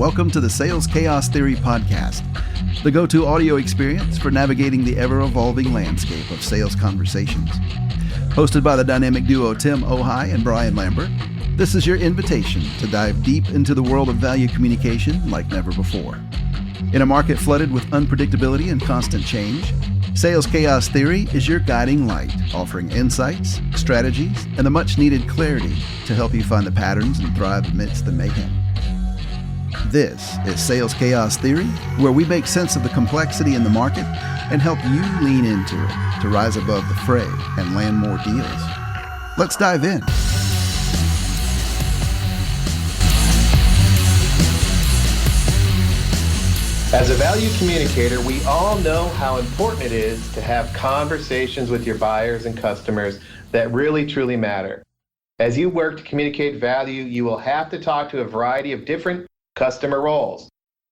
Welcome to the Sales Chaos Theory Podcast, the go-to audio experience for navigating the ever-evolving landscape of sales conversations. Hosted by the dynamic duo Tim Ojai and Brian Lambert, this is your invitation to dive deep into the world of value communication like never before. In a market flooded with unpredictability and constant change, Sales Chaos Theory is your guiding light, offering insights, strategies, and the much-needed clarity to help you find the patterns and thrive amidst the mayhem. This is Sales Chaos Theory, where we make sense of the complexity in the market and help you lean into it to rise above the fray and land more deals. Let's dive in. As a value communicator, we all know how important it is to have conversations with your buyers and customers that really, truly matter. As you work to communicate value, you will have to talk to a variety of different customer roles.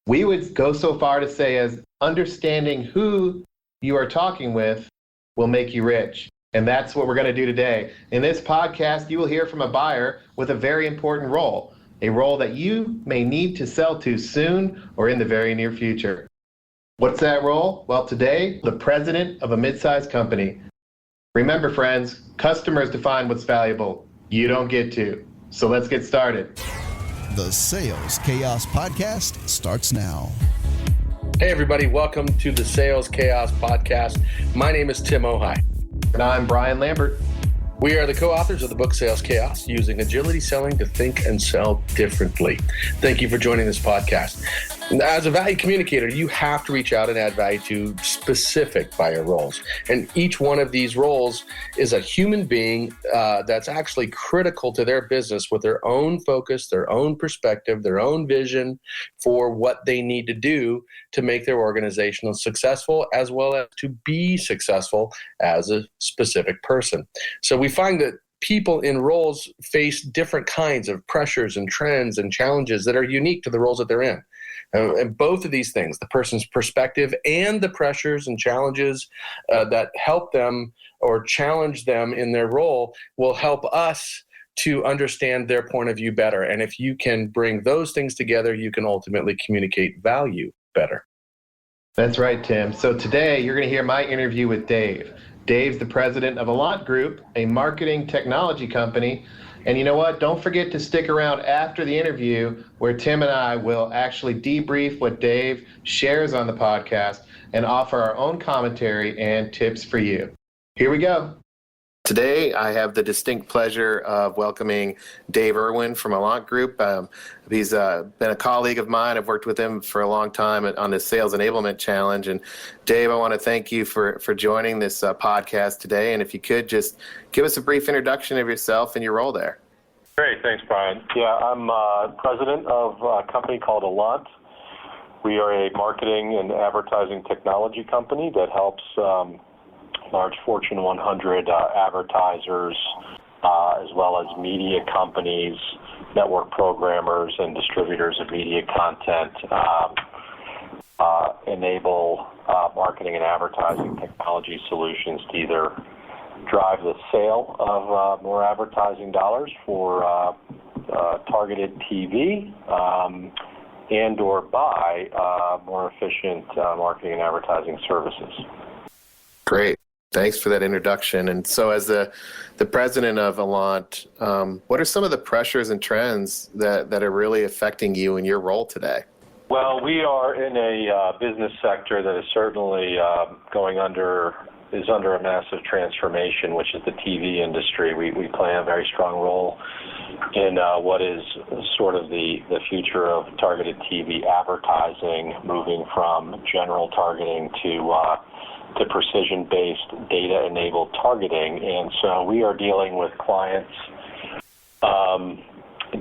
We would go so far to say as understanding who you are talking with will make you rich. And that's what we're going to do today. In this podcast, you will hear from a buyer with a very important role, a role that you may need to sell to soon or in the very near future. What's that role? Well, today, the president of a mid-sized company. Remember, friends, customers define what's valuable. You don't get to. So let's get started. The Sales Chaos Podcast starts now. Hey everybody, welcome to the Sales Chaos Podcast. My name is Tim Ojai. And I'm Brian Lambert. We are the co-authors of the book Sales Chaos, Using Agility Selling to Think and Sell Differently. Thank you for joining this podcast. As a value communicator, you have to reach out and add value to specific buyer roles. And each one of these roles is a human being that's actually critical to their business with their own focus, their own perspective, their own vision for what they need to do to make their organization successful, as well as to be successful as a specific person. So we find that people in roles face different kinds of pressures and trends and challenges that are unique to the roles that they're in. And both of these things, the person's perspective and the pressures and challenges that help them or challenge them in their role will help us to understand their point of view better. And if you can bring those things together, you can ultimately communicate value better. That's right, Tim. So today you're going to hear my interview with Dave. Dave's the president of Allant Group, a marketing technology company. And you know what? Don't forget to stick around after the interview where Tim and I will actually debrief what Dave shares on the podcast and offer our own commentary and tips for you. Here we go. Today, I have the distinct pleasure of welcoming Dave Irwin from Allant Group. He's been a colleague of mine. I've worked with him for a long time on the Sales Enablement Challenge. And Dave, I want to thank you for joining this podcast today. And if you could just give us a brief introduction of yourself and your role there. Great, thanks, Brian. Yeah, I'm president of a company called Allant. We are a marketing and advertising technology company that helps large Fortune 100 advertisers, as well as media companies, network programmers, and distributors of media content enable marketing and advertising technology solutions to either drive the sale of more advertising dollars for targeted TV and or buy more efficient marketing and advertising services. Great. Thanks for that introduction. And so as the president of Allant, what are some of the pressures and trends that are really affecting you in your role today? Well, we are in a business sector that is certainly is under a massive transformation, which is the TV industry. We play a very strong role in what is sort of the future of targeted TV advertising, moving from general targeting to precision-based, data-enabled targeting. And so we are dealing with clients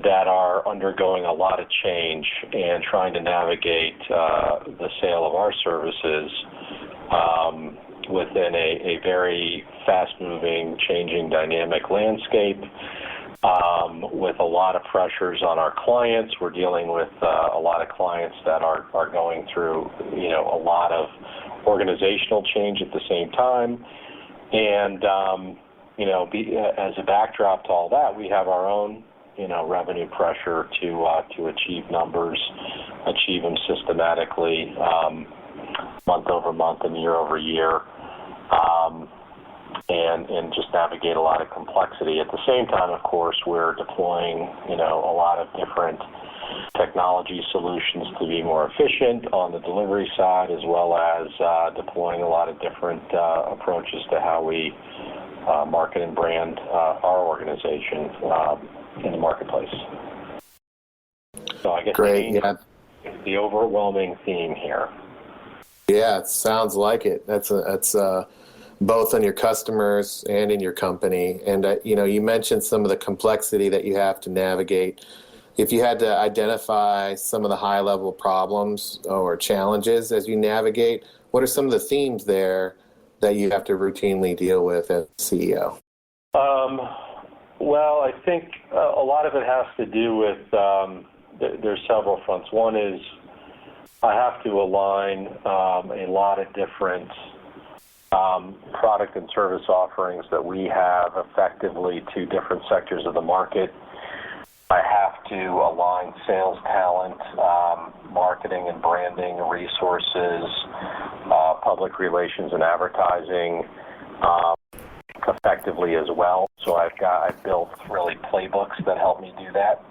that are undergoing a lot of change and trying to navigate the sale of our services within a very fast-moving, changing, dynamic landscape. With a lot of pressures on our clients. We're dealing with a lot of clients that are going through, a lot of organizational change at the same time. And, as a backdrop to all that, we have our own, revenue pressure to achieve numbers achieve them systematically, month over month and year over year, and just navigate a lot of complexity. At the same time, of course, we're deploying, a lot of different technology solutions to be more efficient on the delivery side, as well as deploying a lot of different approaches to how we market and brand our organization in the marketplace. So I guess Great. the overwhelming theme here. Yeah, it sounds like it. That's both on your customers and in your company. And you mentioned some of the complexity that you have to navigate. If you had to identify some of the high-level problems or challenges as you navigate, what are some of the themes there that you have to routinely deal with as CEO? Well, I think a lot of it has to do with, there's several fronts. One is I have to align a lot of different product and service offerings that we have effectively to different sectors of the market. I have to align sales talent, marketing and branding resources, public relations and advertising effectively as well. So I've built really playbooks that help me do that.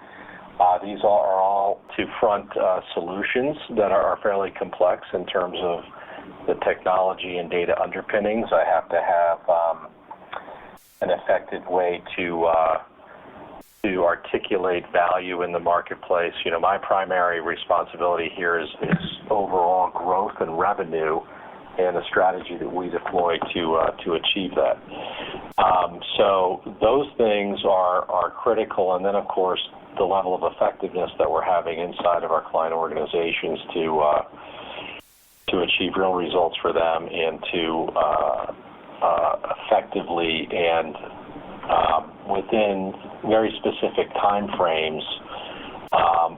These are all two-front solutions that are fairly complex in terms of the technology and data underpinnings. I have to have an effective way to articulate value in the marketplace. My primary responsibility here is overall growth and revenue, and a strategy that we deploy to achieve that. So those things are critical, and then of course the level of effectiveness that we're having inside of our client organizations to achieve real results for them and to effectively and within very specific time frames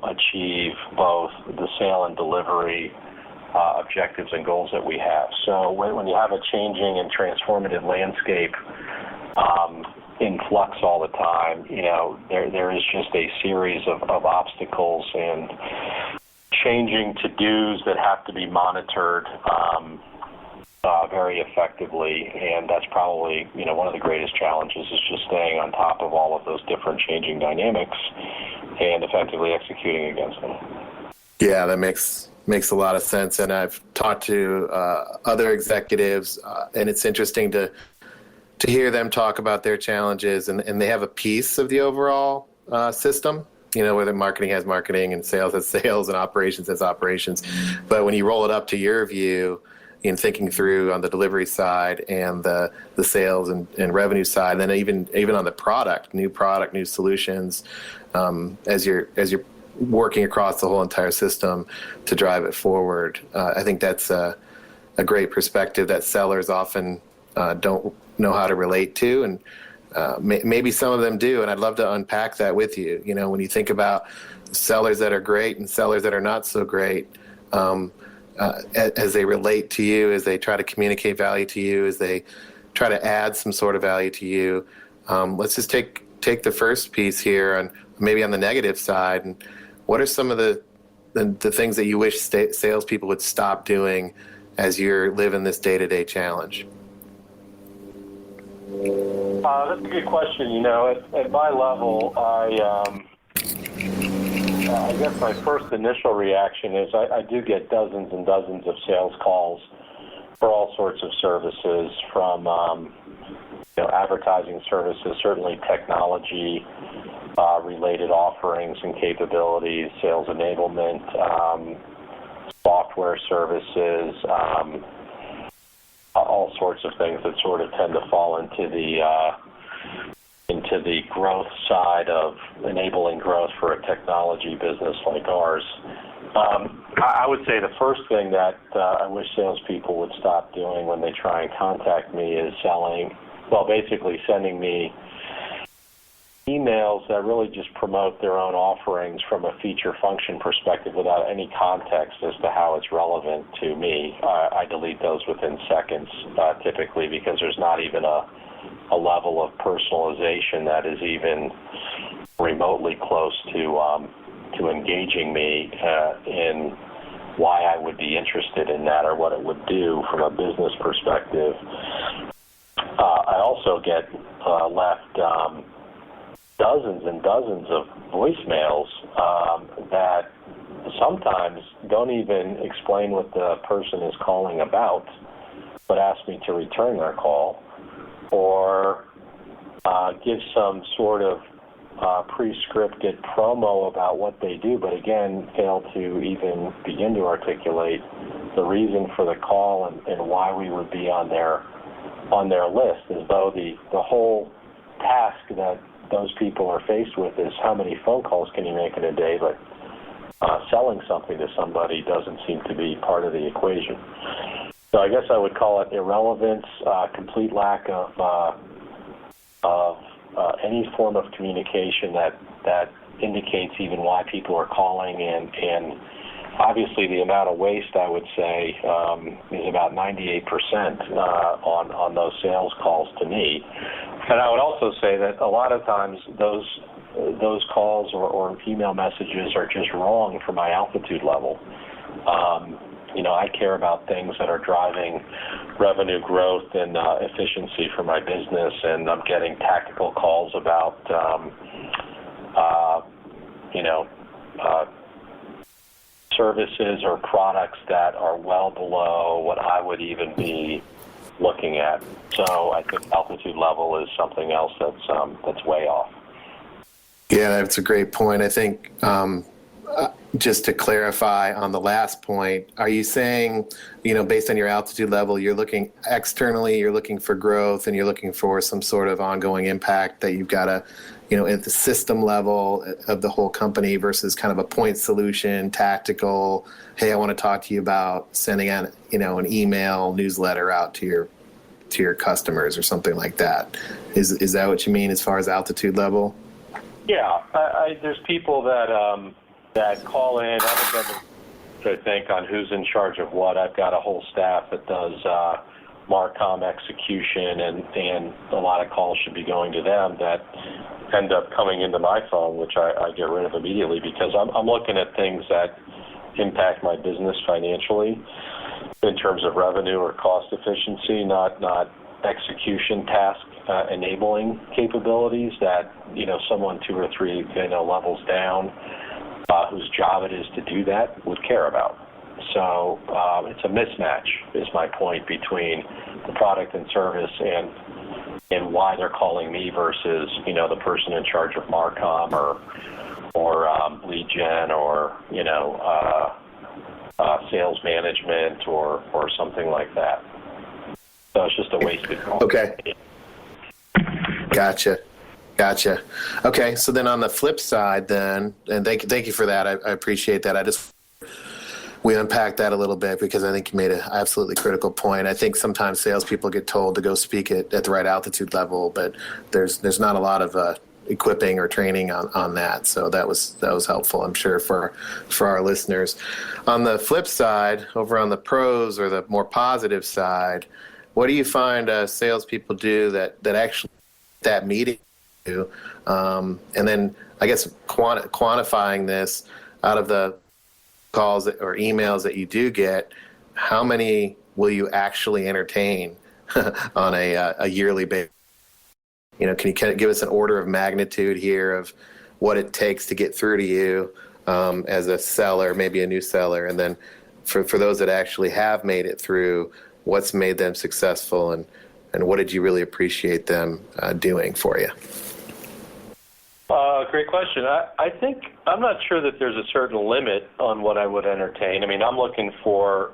achieve both the sale and delivery objectives and goals that we have. So when you have a changing and transformative landscape in flux all the time, there is just a series of obstacles and changing to-dos that have to be monitored very effectively, and that's probably one of the greatest challenges is just staying on top of all of those different changing dynamics and effectively executing against them. Yeah, that makes a lot of sense, and I've talked to other executives, and it's interesting to hear them talk about their challenges, and they have a piece of the overall system. Whether marketing has marketing and sales has sales and operations has operations. But when you roll it up to your view in thinking through on the delivery side and the sales and revenue side, and then even on the product, new solutions, as you're working across the whole entire system to drive it forward, I think that's a great perspective that sellers often don't know how to relate to, and maybe some of them do, and I'd love to unpack that with you. When you think about sellers that are great and sellers that are not so great, as they relate to you, as they try to communicate value to you, as they try to add some sort of value to you. Let's just take the first piece here, and maybe on the negative side. And what are some of the things that you wish salespeople would stop doing as you're living this day-to-day challenge? That's a good question. At my level, I guess my first initial reaction is I do get dozens and dozens of sales calls for all sorts of services, from advertising services, certainly technology related offerings and capabilities, sales enablement, software services, all sorts of things that sort of tend to fall into the growth side of enabling growth for a technology business like ours. I would say the first thing that I wish salespeople would stop doing when they try and contact me is basically sending me emails that really just promote their own offerings from a feature function perspective without any context as to how it's relevant to me. I delete those within seconds, typically, because there's not even a level of personalization that is even remotely close to to engaging me in why I would be interested in that or what it would do from a business perspective. I also get left dozens and dozens of voicemails that sometimes don't even explain what the person is calling about, but ask me to return their call, or give some sort of pre-scripted promo about what they do, but again, fail to even begin to articulate the reason for the call and why we would be on their list, as though the whole task that those people are faced with is how many phone calls can you make in a day, but selling something to somebody doesn't seem to be part of the equation. So I guess I would call it irrelevance, complete lack of any form of communication that indicates even why people are calling, and obviously the amount of waste, I would say, is about 98% on those sales calls to me. And I would also say that a lot of times those calls or email messages are just wrong for my altitude level. I care about things that are driving revenue growth and efficiency for my business, and I'm getting tactical calls about, services or products that are well below what I would even be looking at. So I think altitude level is something else that's way off. Yeah, that's a great point. I think just to clarify on the last point, are you saying, based on your altitude level, you're looking externally, you're looking for growth, and you're looking for some sort of ongoing impact that you've got to, at the system level of the whole company versus kind of a point solution, tactical, hey, I want to talk to you about sending out, an email newsletter out to your customers or something like that. Is that what you mean as far as altitude level? Yeah, there's people that call in. I haven't been to think on who's in charge of what. I've got a whole staff that does Marcom execution, and a lot of calls should be going to them that end up coming into my phone, which I get rid of immediately because I'm looking at things that impact my business financially in terms of revenue or cost efficiency, not execution task enabling capabilities that someone 2 or 3 levels down whose job it is to do that would care about. So it's a mismatch, is my point, between the product and service and why they're calling me versus the person in charge of Marcom or lead gen or sales management or something like that. So it's just a wasted call. Okay. Gotcha. Okay, so then on the flip side then, and thank you for that. I appreciate that. We unpacked that a little bit because I think you made an absolutely critical point. I think sometimes salespeople get told to go speak at the right altitude level, but there's not a lot of equipping or training on that. So that was helpful, I'm sure, for our listeners. On the flip side, over on the pros or the more positive side, what do you find salespeople do that actually that meeting do? And then I guess quantifying this out of the calls or emails that you do get, how many will you actually entertain on a yearly basis? Can you kind of give us an order of magnitude here of what it takes to get through to you as a seller, maybe a new seller, and then for those that actually have made it through, what's made them successful and what did you really appreciate them doing for you? Great question. I think I'm not sure that there's a certain limit on what I would entertain. I mean, I'm looking for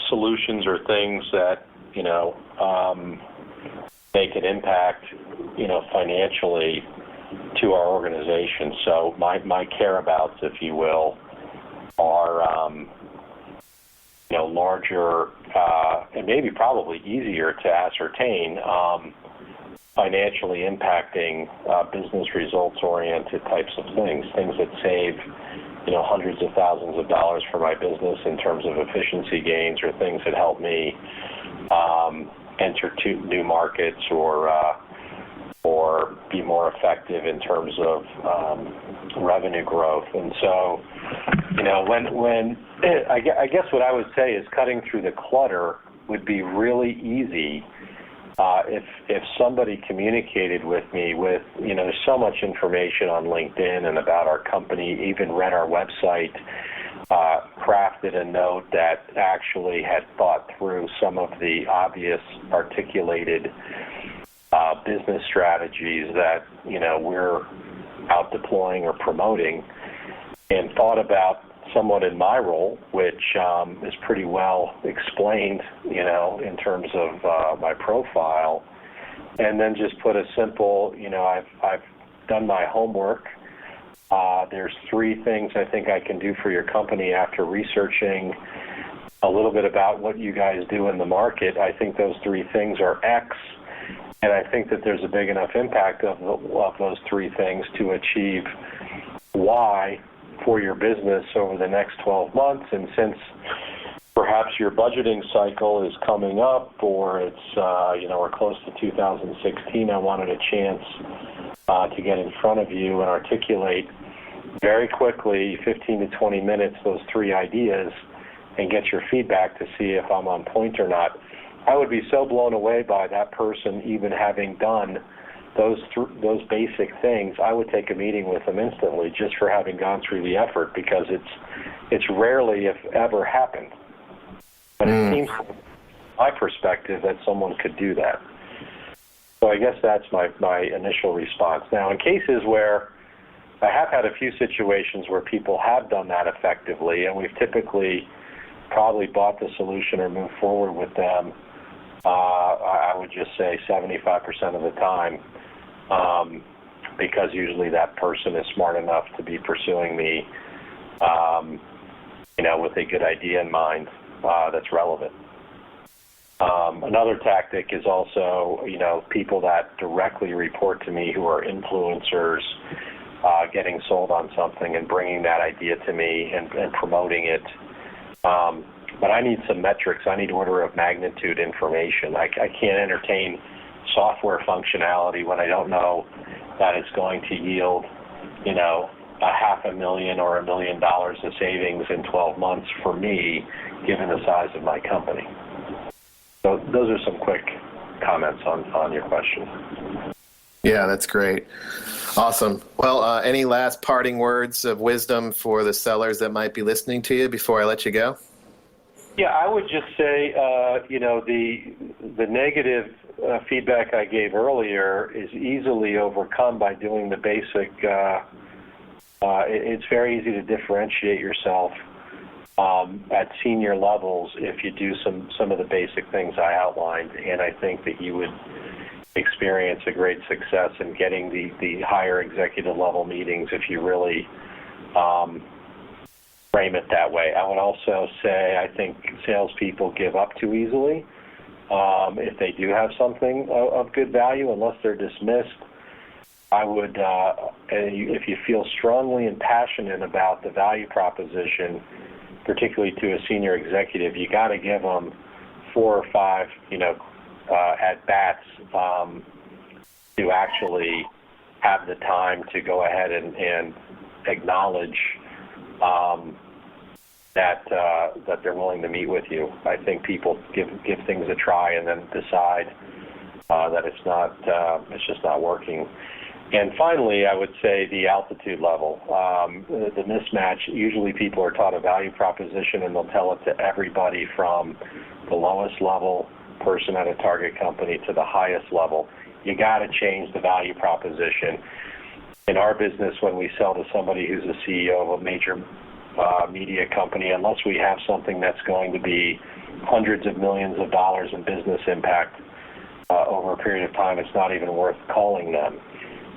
solutions or things that make an impact, financially to our organization. So my care-abouts, if you will, are larger and maybe probably easier to ascertain. Financially impacting business results-oriented types of things that save, hundreds of thousands of dollars for my business in terms of efficiency gains, or things that help me enter new markets or or be more effective in terms of revenue growth. And so, when I guess what I would say is cutting through the clutter would be really easy if somebody communicated with me with, there's so much information on LinkedIn and about our company, even read our website, crafted a note that actually had thought through some of the obvious articulated business strategies that, we're out deploying or promoting, and thought about somewhat in my role, which is pretty well explained, in terms of my profile, and then just put a simple, I've done my homework. There's 3 things I think I can do for your company after researching a little bit about what you guys do in the market. I think those 3 things are X, and I think that there's a big enough impact of those 3 things to achieve Y for your business over the next 12 months. And since perhaps your budgeting cycle is coming up, or it's, we're close to 2016, I wanted a chance to get in front of you and articulate very quickly, 15 to 20 minutes, those 3 ideas, and get your feedback to see if I'm on point or not. I would be so blown away by that person even having done those basic things. I would take a meeting with them instantly just for having gone through the effort, because it's rarely, if ever, happened. But it seems, from my perspective, that someone could do that. So I guess that's my initial response. Now, in cases where I have had a few situations where people have done that effectively, and we've typically probably bought the solution or moved forward with them, I would just say 75% of the time, because usually that person is smart enough to be pursuing me, with a good idea in mind that's relevant. Another tactic is also, people that directly report to me who are influencers, getting sold on something and bringing that idea to me and promoting it. But I need some metrics. I need order of magnitude information. I can't entertain software functionality when I don't know that it's going to yield, $500,000 or $1 million of savings in 12 months for me, given the size of my company. So those are some quick comments on your question. Yeah, that's great. Awesome. Well, any last parting words of wisdom for the sellers that might be listening to you before I let you go? Yeah, I would just say, the negative feedback I gave earlier is easily overcome by doing the basic. It's very easy to differentiate yourself at senior levels if you do some of the basic things I outlined, and I think that you would experience a great success in getting the higher executive level meetings if you really frame it that way. I would also say I think salespeople give up too easily if they do have something of good value, unless they're dismissed. I would, if you feel strongly and passionate about the value proposition, particularly to a senior executive, you got to give them 4 or 5, at bats to actually have the time to go ahead and acknowledge that they're willing to meet with you. I think people give things a try and then decide that it's just not working. And finally, I would say the altitude level, the mismatch. Usually people are taught a value proposition and they'll tell it to everybody from the lowest level person at a target company to the highest level. You got to change the value proposition. In our business, when we sell to somebody who's a CEO of a major media company, unless we have something that's going to be hundreds of millions of dollars in business impact over a period of time, it's not even worth calling them.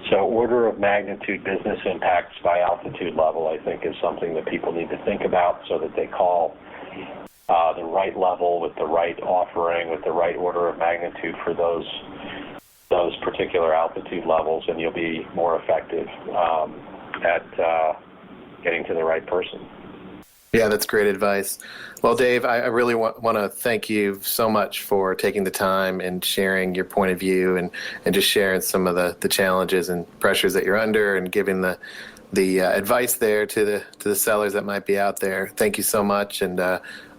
So order of magnitude business impacts by altitude level, I think, is something that people need to think about so that they call the right level with the right offering, with the right order of magnitude for those particular altitude levels, and you'll be more effective at getting to the right person. Yeah, that's great advice. Well, Dave, I really want to thank you so much for taking the time and sharing your point of view and just sharing some of the challenges and pressures that you're under and giving the advice there to the sellers that might be out there. Thank you so much, and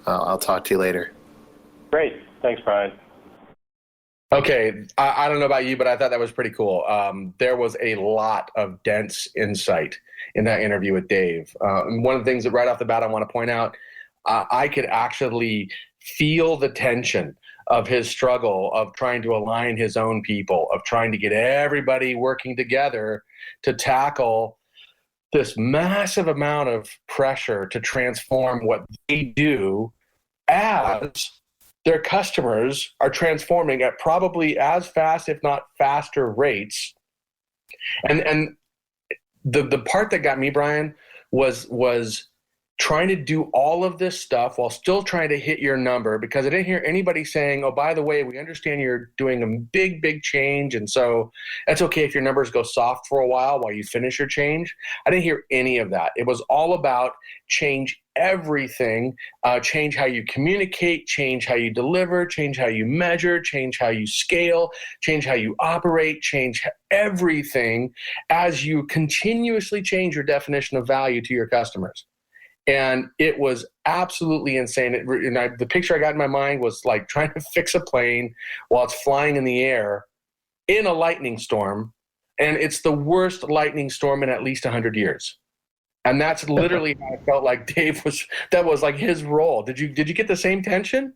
I'll talk to you later. Great. Thanks, Brian. Okay, I don't know about you, but I thought that was pretty cool. There was a lot of dense insight in that interview with Dave. And one of the things that right off the bat I want to point out, I could actually feel the tension of his struggle of trying to align his own people, of trying to get everybody working together to tackle this massive amount of pressure to transform what they do as their customers are transforming at probably as fast, if not faster rates. And the part that got me, Brian, was trying to do all of this stuff while still trying to hit your number, because I didn't hear anybody saying, oh, by the way, we understand you're doing a big change, and so that's okay if your numbers go soft for a while you finish your change. I didn't hear any of that. It was all about change everything, change how you communicate, change how you deliver, change how you measure, change how you scale, change how you operate, change everything as you continuously change your definition of value to your customers. And it was absolutely insane. The picture I got in my mind was like trying to fix a plane while it's flying in the air in a lightning storm. And it's the worst lightning storm in at least 100 years. And that's literally how I felt like Dave was. That was like his role. Did you get the same tension?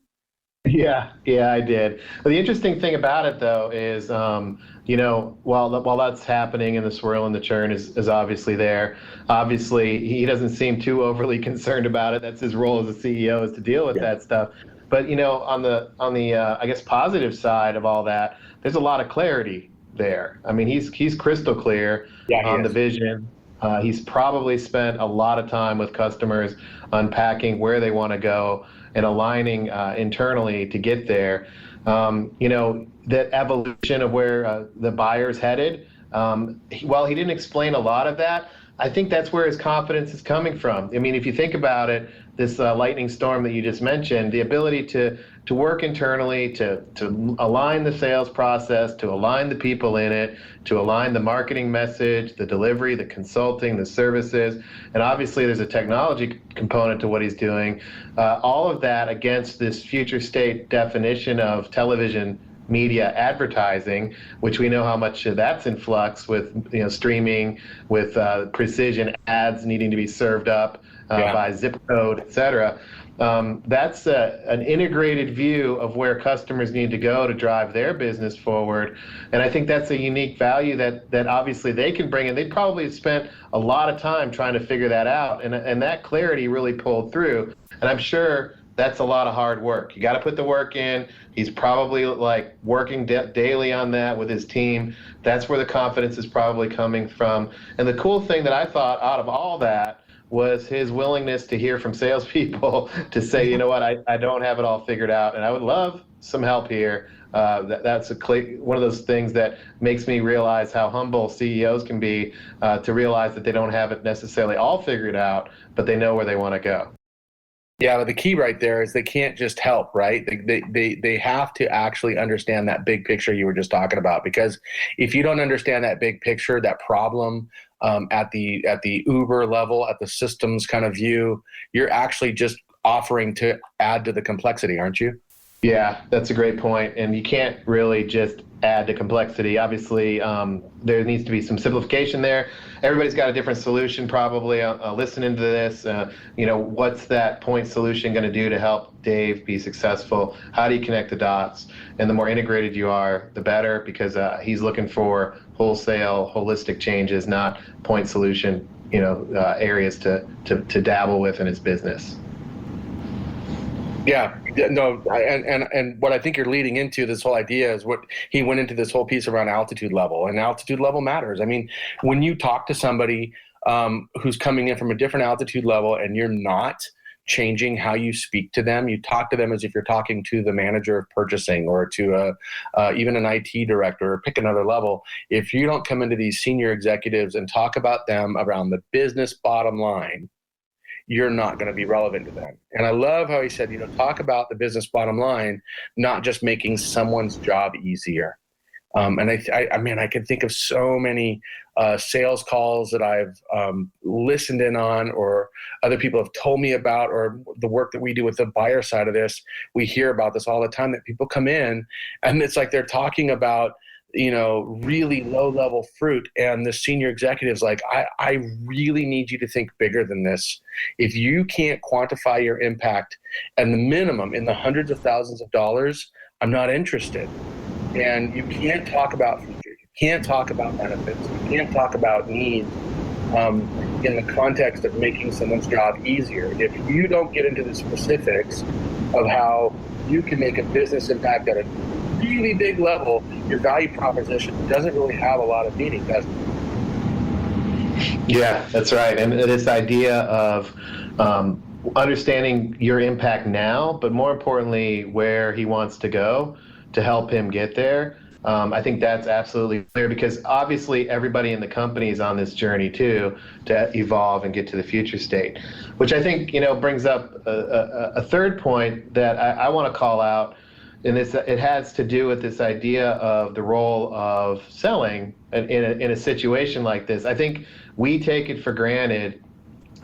Yeah, I did. Well, the interesting thing about it, though, is, while that's happening and the swirl and the churn is obviously there, obviously he doesn't seem too overly concerned about it. That's his role as a CEO, is to deal with that stuff. But, on the I guess, positive side of all that, there's a lot of clarity there. I mean, he's crystal clear on the vision. He's probably spent a lot of time with customers unpacking where they want to go and aligning internally to get there. That evolution of where the buyer's headed, while he didn't explain a lot of that, I think that's where his confidence is coming from. I mean, if you think about it, this lightning storm that you just mentioned, the ability to work internally, to align the sales process, to align the people in it, to align the marketing message, the delivery, the consulting, the services, and obviously there's a technology component to what he's doing. All of that against this future state definition of television media advertising, which we know how much that's in flux with streaming, with precision ads needing to be served up by zip code, et cetera. That's an integrated view of where customers need to go to drive their business forward. And I think that's a unique value that obviously they can bring in. They probably have spent a lot of time trying to figure that out. And that clarity really pulled through. And I'm sure that's a lot of hard work. You got to put the work in. He's probably working daily on that with his team. That's where the confidence is probably coming from. And the cool thing that I thought out of all that was his willingness to hear from salespeople to say, you know what, I don't have it all figured out, and I would love some help here. That's one of those things that makes me realize how humble CEOs can be, to realize that they don't have it necessarily all figured out, but they know where they want to go. Yeah, but the key right there is they can't just help, right? They have to actually understand that big picture you were just talking about, because if you don't understand that big picture, that problem at the Uber level, at the systems kind of view, you're actually just offering to add to the complexity, aren't you? Yeah, that's a great point. And you can't really just add to complexity. Obviously, there needs to be some simplification there. Everybody's got a different solution probably listening to this. What's that point solution going to do to help Dave be successful? How do you connect the dots? And the more integrated you are, the better, because he's looking for wholesale, holistic changes, not point solution, areas to dabble with in his business. Yeah, no, and what I think you're leading into this whole idea is what he went into this whole piece around altitude level, and altitude level matters. I mean, when you talk to somebody who's coming in from a different altitude level and you're not changing how you speak to them, you talk to them as if you're talking to the manager of purchasing or to even an IT director, or pick another level. If you don't come into these senior executives and talk about them around the business bottom line, you're not going to be relevant to them. And I love how he said, talk about the business bottom line, not just making someone's job easier. And I can think of so many sales calls that I've listened in on, or other people have told me about, or the work that we do with the buyer side of this. We hear about this all the time, that people come in and it's like they're talking about, really low level fruit. And the senior executive's like, I really need you to think bigger than this. If you can't quantify your impact and the minimum in the hundreds of thousands of dollars, I'm not interested. And you can't talk about features, you can't talk about benefits, you can't talk about needs in the context of making someone's job easier. If you don't get into the specifics of how you can make a business impact at a really big level, your value proposition doesn't really have a lot of meaning, does it? Yeah, that's right. And this idea of understanding your impact now, but more importantly, where he wants to go to help him get there. I think that's absolutely clear, because obviously everybody in the company is on this journey too, to evolve and get to the future state, which I think, brings up a third point that I want to call out. And it has to do with this idea of the role of selling in a situation like this. I think we take it for granted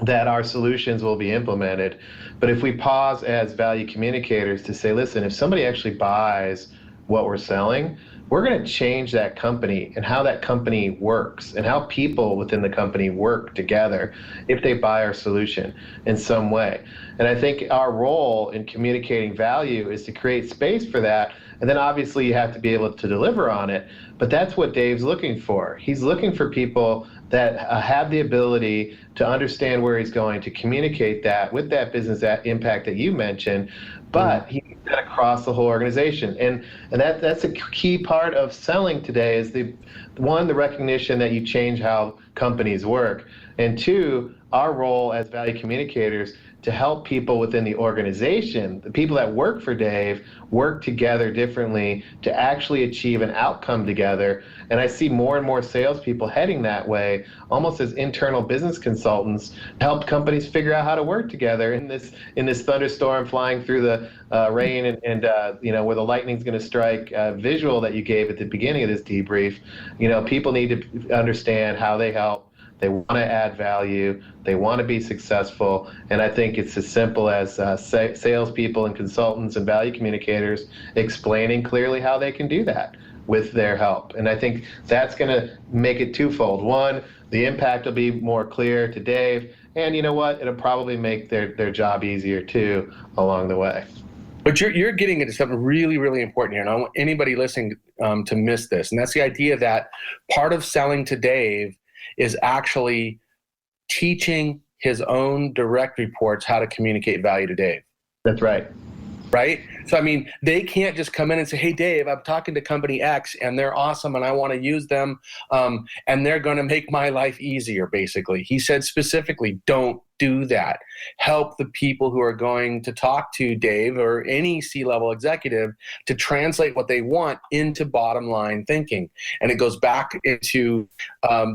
that our solutions will be implemented. But if we pause as value communicators to say, listen, if somebody actually buys what we're selling, we're going to change that company and how that company works and how people within the company work together if they buy our solution in some way. And I think our role in communicating value is to create space for that. And then obviously you have to be able to deliver on it. But that's what Dave's looking for. He's looking for people that have the ability to understand where he's going, to communicate that with that business impact that you mentioned, but he needs that across the whole organization. And that's a key part of selling today, is the recognition that you change how companies work, and two, our role as value communicators to help people within the organization, the people that work for Dave, work together differently to actually achieve an outcome together. And I see more and more salespeople heading that way, almost as internal business consultants, to help companies figure out how to work together in this thunderstorm flying through the rain and where the lightning's going to strike visual that you gave at the beginning of this debrief. People need to understand how they help. They want to add value. They want to be successful. And I think it's as simple as salespeople and consultants and value communicators explaining clearly how they can do that with their help. And I think that's going to make it twofold. One, the impact will be more clear to Dave. And you know what? It'll probably make their job easier too along the way. But you're getting into something really, really important here. And I don't want anybody listening to miss this. And that's the idea that part of selling to Dave is actually teaching his own direct reports how to communicate value to Dave. That's right. Right? So, they can't just come in and say, hey, Dave, I'm talking to company X and they're awesome and I want to use them and they're going to make my life easier, basically. He said specifically, don't do that. Help the people who are going to talk to Dave or any C-level executive to translate what they want into bottom line thinking. And it goes back into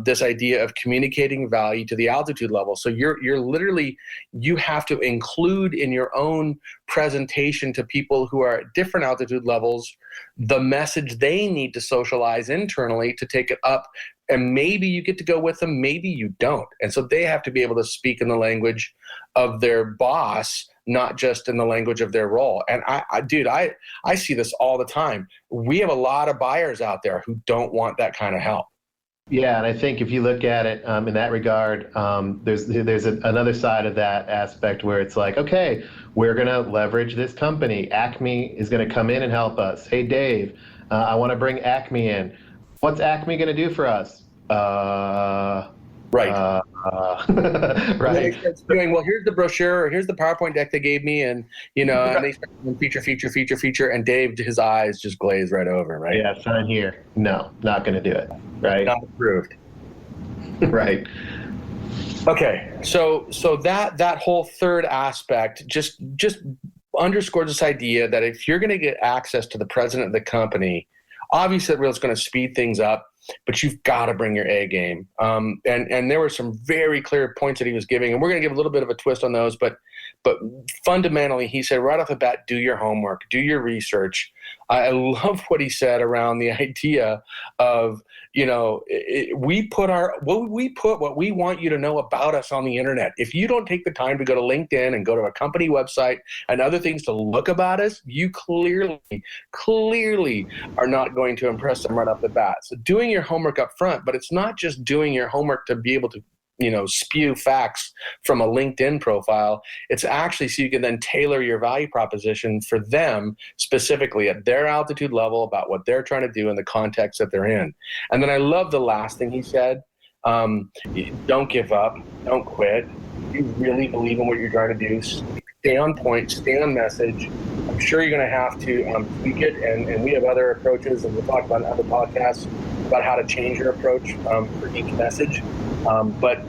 this idea of communicating value to the altitude level. So you're literally, you have to include in your own presentation to people who are at different altitude levels the message they need to socialize internally to take it up. And maybe you get to go with them, maybe you don't. And so they have to be able to speak in the language of their boss, not just in the language of their role. And I see this all the time. We have a lot of buyers out there who don't want that kind of help. Yeah, and I think if you look at it in that regard, there's another side of that aspect where it's like, okay, we're going to leverage this company. Acme is going to come in and help us. Hey, Dave, I want to bring Acme in. What's Acme going to do for us? Right. Right. Doing, well, here's the brochure, or here's the PowerPoint deck they gave me, and and they start doing feature, and Dave, his eyes just glaze right over, right? Yeah, sign here. No, not going to do it. Right. Not approved. Right. Okay, so that whole third aspect just underscores this idea that if you're going to get access to the president of the company, Obviously, that it's going to speed things up, but you've got to bring your A game. And there were some very clear points that he was giving, and we're going to give a little bit of a twist on those. But fundamentally, he said right off the bat, do your homework, do your research. I love what he said around the idea of, we put what we want you to know about us on the internet. If you don't take the time to go to LinkedIn and go to a company website and other things to look about us, you clearly are not going to impress them right off the bat. So doing your homework up front, but it's not just doing your homework to be able to spew facts from a LinkedIn profile. It's actually so you can then tailor your value proposition for them specifically at their altitude level about what they're trying to do in the context that they're in. And then I love the last thing he said. Don't give up. Don't quit. If you really believe in what you're trying to do, stay on point, stay on message. I'm sure you're going to have to tweak it. And we have other approaches, and we'll talk about in other podcasts about how to change your approach for each message. But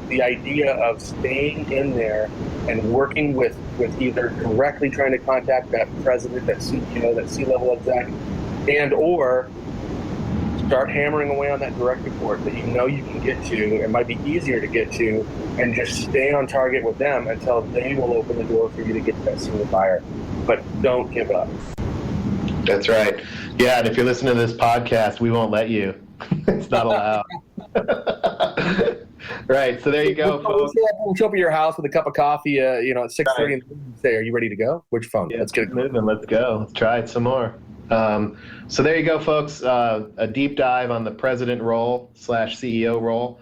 the idea of staying in there and working with either directly trying to contact that president, that CEO, that C-level exec, and or start hammering away on that direct report that you can get to, it might be easier to get to, and just stay on target with them until they will open the door for you to get to that senior buyer. But don't give up. That's right. Yeah, and if you're listening to this podcast, we won't let you. It's not allowed. Right. So there you go, folks. We'll show up at your house with a cup of coffee, at 6:30 and say, "Are you ready to go? Which phone? Yeah, let's get it moving. Let's go. Let's try it some more." So there you go, folks. A deep dive on the president role / CEO role.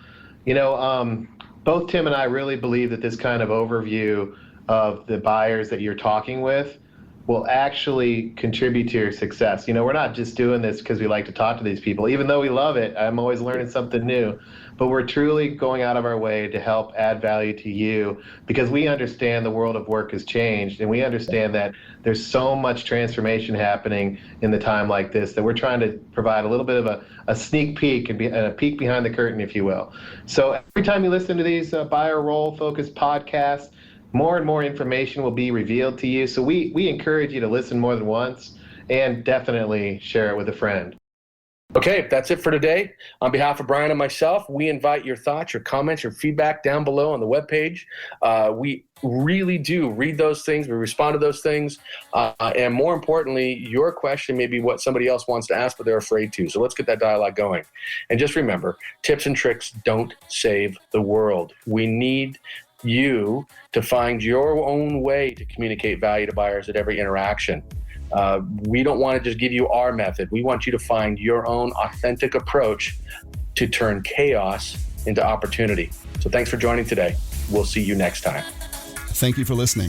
Both Tim and I really believe that this kind of overview of the buyers that you're talking with will actually contribute to your success. We're not just doing this because we like to talk to these people, even though we love it. I'm always learning something new, but we're truly going out of our way to help add value to you because we understand the world of work has changed, and we understand that there's so much transformation happening in the time like this that we're trying to provide a little bit of a sneak peek and a peek behind the curtain, if you will. So every time you listen to these buyer role focused podcasts, more and more information will be revealed to you. So we encourage you to listen more than once and definitely share it with a friend. Okay, that's it for today. On behalf of Brian and myself, we invite your thoughts, your comments, your feedback down below on the webpage. We really do read those things. We respond to those things. And more importantly, your question may be what somebody else wants to ask, but they're afraid to. So let's get that dialogue going. And just remember, tips and tricks don't save the world. We need you to find your own way to communicate value to buyers at every interaction. We don't want to just give you our method. We want you to find your own authentic approach to turn chaos into opportunity. So thanks for joining today. We'll see you next time. Thank you for listening.